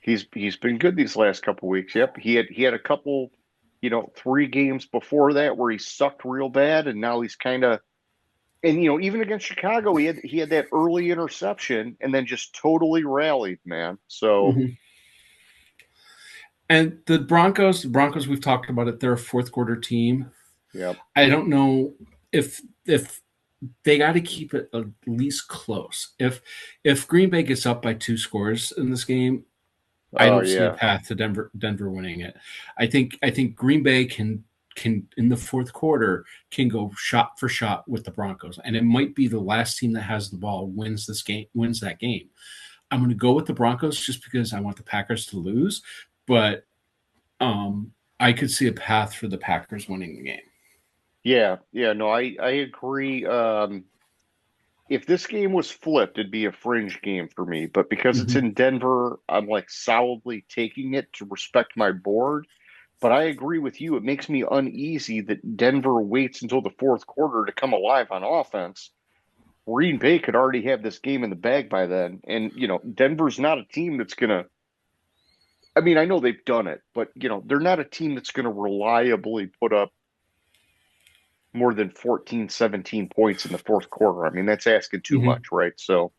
He's been good these last couple weeks. Yep, he had a couple, 3 games before that where he sucked real bad, and now he's kind of and even against Chicago, he had that early interception and then just totally rallied, man. So Mm-hmm. And the Broncos, we've talked about it. They're a fourth quarter team. yep. I don't know if they got to keep it at least close. If Green Bay gets up by 2 scores in this game, I Oh don't see a yeah, path to Denver winning it. I think Green Bay can in the fourth quarter can go shot for shot with the Broncos, and it might be the last team that has the ball wins that game. I'm going to go with the Broncos just because I want the Packers to lose, but I could see a path for the Packers winning the game. yeah. No, I agree. If this game was flipped, it'd be a fringe game for me. But because it's Mm-hmm. in Denver, I'm like solidly taking it to respect my board. But I agree with you. It makes me uneasy that Denver waits until the fourth quarter to come alive on offense. Green Bay could already have this game in the bag by then. And, Denver's not a team that's going to, I mean, I know they've done it, but, they're not a team that's going to reliably put up more than 14, 17 points in the fourth quarter. I mean, that's asking too Mm-hmm. much, right? So,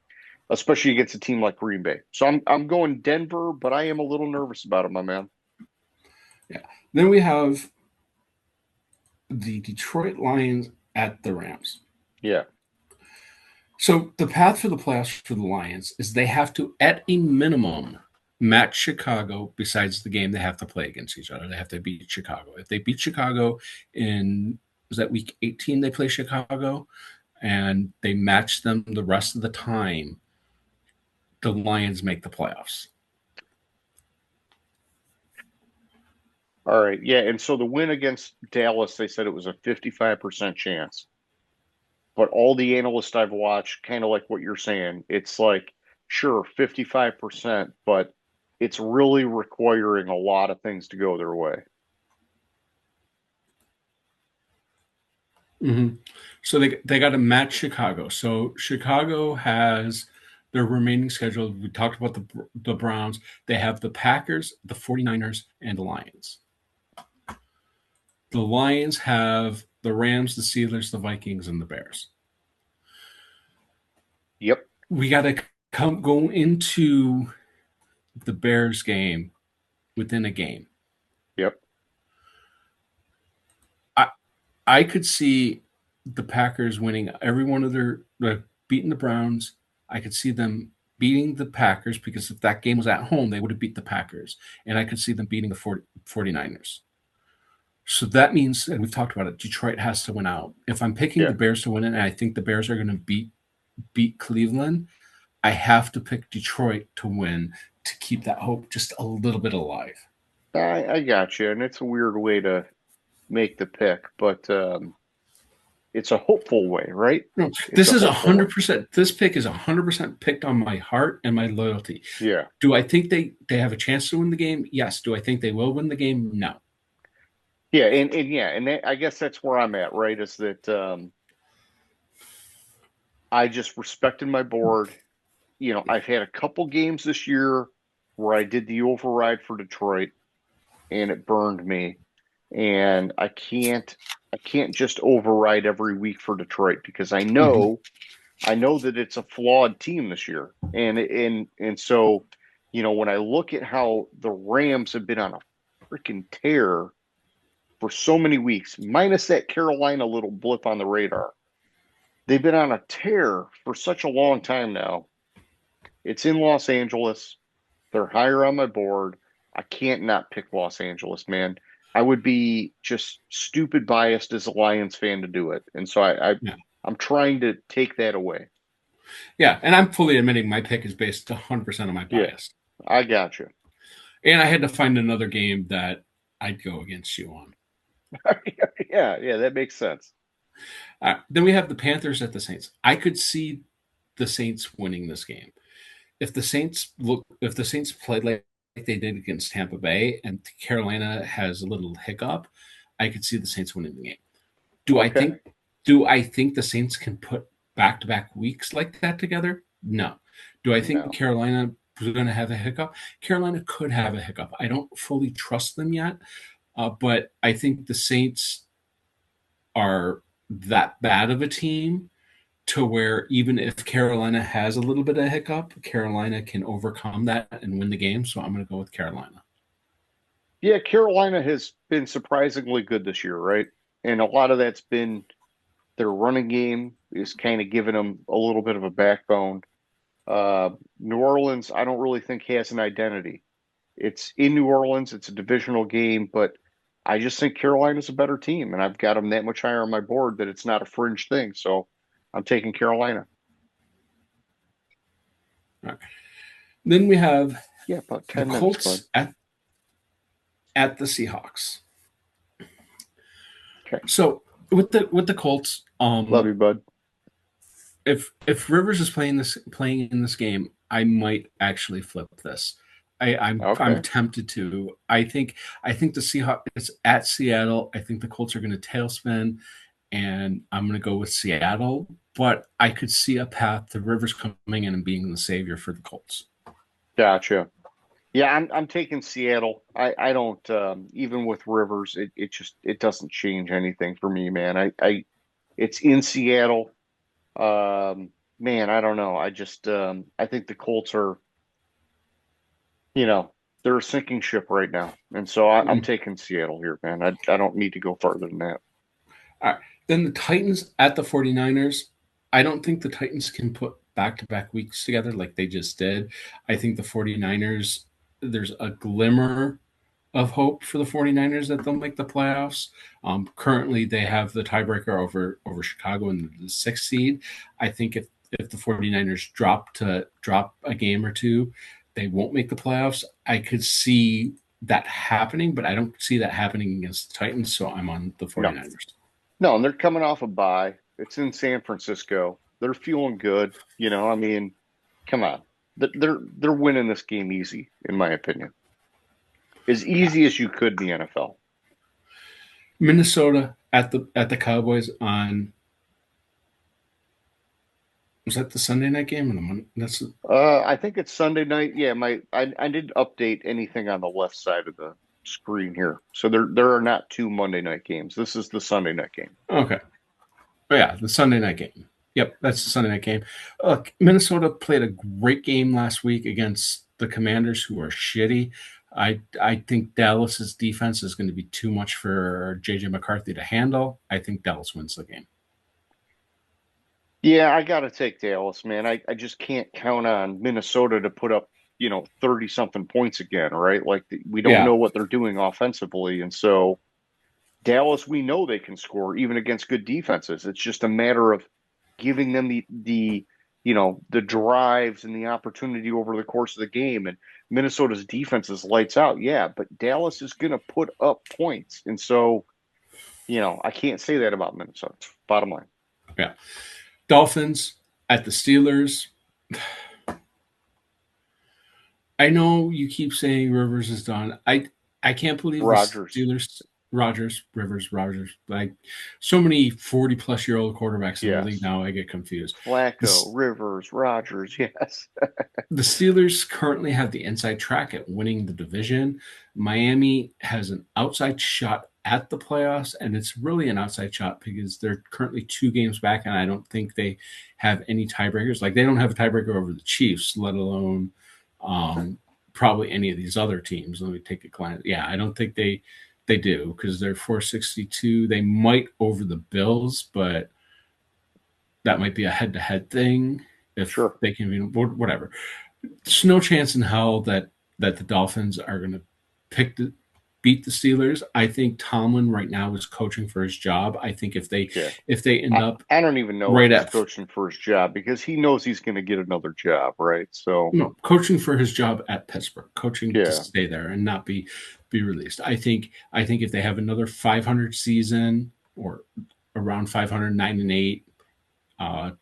especially against a team like Green Bay. So I'm going Denver, but I am a little nervous about it, my man. Yeah. Then we have the Detroit Lions at the Rams. Yeah. So the path for the playoffs for the Lions is they have to, at a minimum, match Chicago. Besides the game, they have to play against each other. They have to beat Chicago. If they beat Chicago in was that week 18, they play Chicago, and they match them the rest of the time, the Lions make the playoffs. All right. Yeah. And so the win against Dallas, they said it was a 55% chance. But all the analysts I've watched, kind of like what you're saying, it's like, sure, 55%, but it's really requiring a lot of things to go their way. Mm-hmm. So they got to match Chicago. So Chicago has their remaining schedule. We talked about the Browns. They have the Packers, the 49ers, and the Lions. The Lions have the Rams, the Steelers, the Vikings, and the Bears. Yep. We got to go into the Bears game within a game. Yep. I I could see the Packers winning every one of their beating the Browns. I could see them beating the Packers because if that game was at home, they would have beat the Packers. And I could see them beating the 49ers. So that means, and we've talked about it, Detroit has to win out. If I'm picking Yeah. the Bears to win it, and I think the Bears are going to beat Cleveland, I have to pick Detroit to win to keep that hope just a little bit alive. I got you. And it's a weird way to make the pick, but it's a hopeful way, right? No, It's this a is hopeful way. 100%. This pick is 100% picked on my heart and my loyalty. Yeah. Do I think they have a chance to win the game? Yes. Do I think they will win the game? No. Yeah. And yeah. And I guess that's where I'm at, right? Is that I just respected my board. I've had a couple games this year where I did the override for Detroit and it burned me. And I can't just override every week for Detroit because Mhm. I know that it's a flawed team this year. And so, when I look at how the Rams have been on a freaking tear for so many weeks, minus that Carolina little blip on the radar, they've been on a tear for such a long time now. It's in Los Angeles. They're higher on my board. I can't not pick Los Angeles, man. I would be just stupid biased as a Lions fan to do it. And so Yeah. I'm trying to take that away. Yeah. And I'm fully admitting my pick is based 100% on my Yeah, bias. I got you. And I had to find another game that I'd go against you on. Yeah, that makes sense. Then we have the Panthers at the Saints. I could see the Saints winning this game. If the Saints played like they did against Tampa Bay and Carolina has a little hiccup, I could see the Saints winning the game. Do I Okay. think do I think the Saints can put back-to-back weeks like that together? No. Do I think No. Carolina is going to have a hiccup? Carolina could have a hiccup. I don't fully trust them yet, but I think the Saints are that bad of a team to where even if Carolina has a little bit of hiccup, Carolina can overcome that and win the game. So I'm going to go with Carolina. Yeah, Carolina has been surprisingly good this year, right? And a lot of that's been their running game is kind of giving them a little bit of a backbone. New Orleans, I don't really think has an identity. It's in New Orleans, it's a divisional game, but I just think Carolina's a better team, and I've got them that much higher on my board that it's not a fringe thing. So I'm taking Carolina. All right. Then we have Yeah, about the 10 minutes, bud. Colts at the Seahawks. Okay. So with the Colts, Love you, bud. if Rivers is playing in this game, I might actually flip this. I'm Okay. tempted to. I think the Seahawks it's at Seattle. I think the Colts are going to tailspin, and I'm going to go with Seattle. But I could see a path to Rivers coming in and being the savior for the Colts. Gotcha. Yeah, I'm taking Seattle. I don't even with Rivers, it just it doesn't change anything for me, man. I it's in Seattle. Man, I don't know. I just I think the Colts are, you know, they're a sinking ship right now. And so I'm Mm. taking Seattle here, man. I don't need to go further than that. All right. Then the Titans at the 49ers. I don't think the Titans can put back-to-back weeks together like they just did. I think the 49ers, there's a glimmer of hope for the 49ers that they'll make the playoffs. Currently, they have the tiebreaker over Chicago in the sixth seed. I think if the 49ers drop a game or two, they won't make the playoffs. I could see that happening, but I don't see that happening against the Titans, so I'm on the No. 49ers. No, and they're coming off a bye. It's in San Francisco. They're feeling good. I mean, come on. They're winning this game easy, in my opinion. As easy as you could in the NFL. Minnesota at the Cowboys on was that the Sunday night game or the Monday? That's I think it's Sunday night. Yeah, I didn't update anything on the left side of the screen here. So there are not two Monday night games. This is the Sunday night game. okay. But yeah, the Sunday night game. Yep, that's the Sunday night game. Look, Minnesota played a great game last week against the Commanders, who are shitty. I think Dallas's defense is going to be too much for JJ McCarthy to handle. I think Dallas wins the game. Yeah, I got to take Dallas, man. I just can't count on Minnesota to put up, 30 something points again, right? Like we don't Yeah, know what they're doing offensively. And so Dallas, we know they can score even against good defenses. It's just a matter of giving them the drives and the opportunity over the course of the game. And Minnesota's defense is lights out, yeah, but Dallas is going to put up points. And so, I can't say that about Minnesota. Bottom line. yeah. Dolphins at the Steelers. I know you keep saying Rivers is done. I can't believe the Rodgers. Steelers, Rogers, like so many 40-plus-year-old quarterbacks in the league Yes. now. I get confused. Flacco, Rivers, Rodgers, yes. The Steelers currently have the inside track at winning the division. Miami has an outside shot at the playoffs, and it's really an outside shot because they're currently 2 games back, and I don't think they have any tiebreakers. Like they don't have a tiebreaker over the Chiefs, let alone probably any of these other teams. Let me take a glance. Yeah, I don't think they do because they're 462. They might over the Bills, but that might be a head-to-head thing if Sure. they can, whatever. There's no chance in hell that the Dolphins are going to beat the Steelers. I think Tomlin right now is coaching for his job. I think if they end up I don't even know right if he's at coaching for his job because he knows he's going to get another job, right? So no coaching for his job at Pittsburgh, coaching to Yeah. stay there and not be released. I think if they have another 500 season or around 500, 9-8,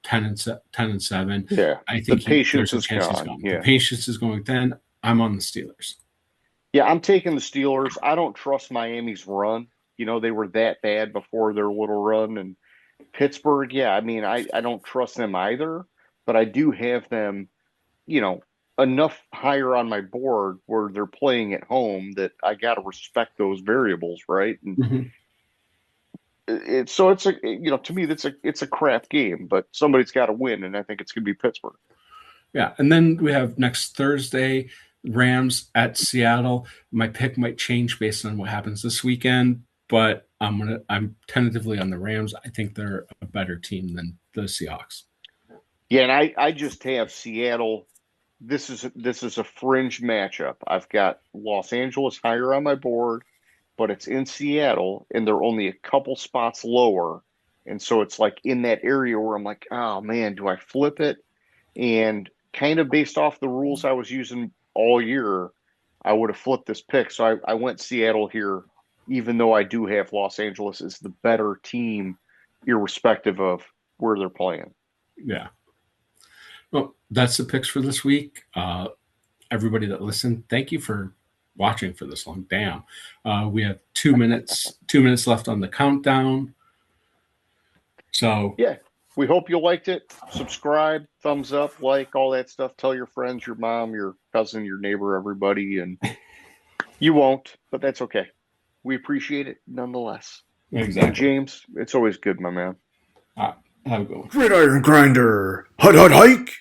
10-7. yeah, I think patience there's a is chance he's gone. gone. Yeah. The patience is going. Then I'm on the Steelers. Yeah, I'm taking the Steelers. I don't trust Miami's run. You know, they were that bad before their little run. And Pittsburgh, yeah, I mean, I don't trust them either, but I do have them, you know, enough higher on my board where they're playing at home that I got to respect those variables, right? And Mhm. so it's a, you know, to me, it's a crap game, but somebody's got to win, and I think it's going to be Pittsburgh. Yeah, and then we have next Thursday, Rams at Seattle. My pick might change based on what happens this weekend, but I'm tentatively on the Rams. I think they're a better team than the Seahawks. Yeah, and I just have Seattle. This is a fringe matchup. I've got Los Angeles higher on my board, but it's in Seattle, and they're only a couple spots lower, and so it's like in that area where I'm like, oh man, do I flip it? And kind of based off the rules I was using all year, I would have flipped this pick. So I went Seattle here, even though I do have Los Angeles as the better team, irrespective of where they're playing. Yeah. Well, that's the picks for this week. Everybody that listened, thank you for watching for this long. Damn. We have 2 minutes left on the countdown. So Yeah, we hope you liked it. Subscribe, thumbs up, like, all that stuff. Tell your friends, your mom, your cousin, your neighbor, everybody. And you won't, but that's okay. We appreciate it nonetheless. exactly. And James, it's always good, my man. Have a good one. Gridiron Grinder. Hut, hut, hike.